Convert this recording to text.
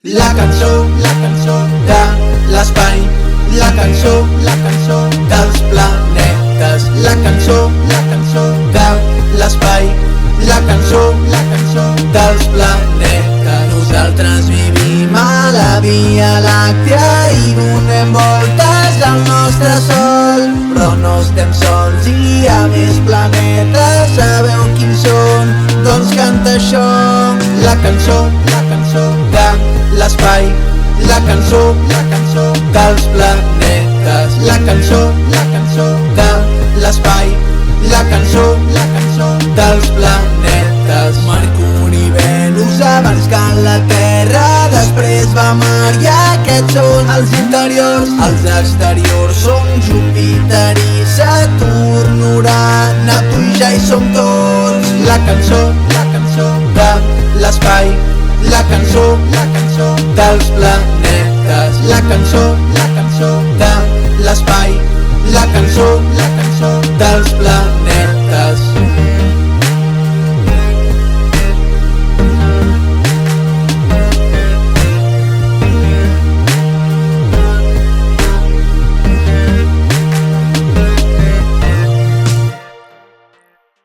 La cançó de l'espai, la cançó dels planetes, la cançó de l'espai, la cançó dels planetes. Nosaltres vivim a la Via Làctea i donem voltes al nostre sol, però no estem sols, hi ha més planetes. Sabeu quins són? Doncs canta això. La cançó de l'espai, la cançó dels planetes, la cançó de l'espai, la cançó dels planetes. Mercuri, Venus abans que la Terra, després va Mar i aquests són els interiors. Els exteriors són Júpiter i Saturn, Urà, Neptú i ja hi som tots. La cançó de l'espai, la cançó dels planetes, la cançó de l'espai, la cançó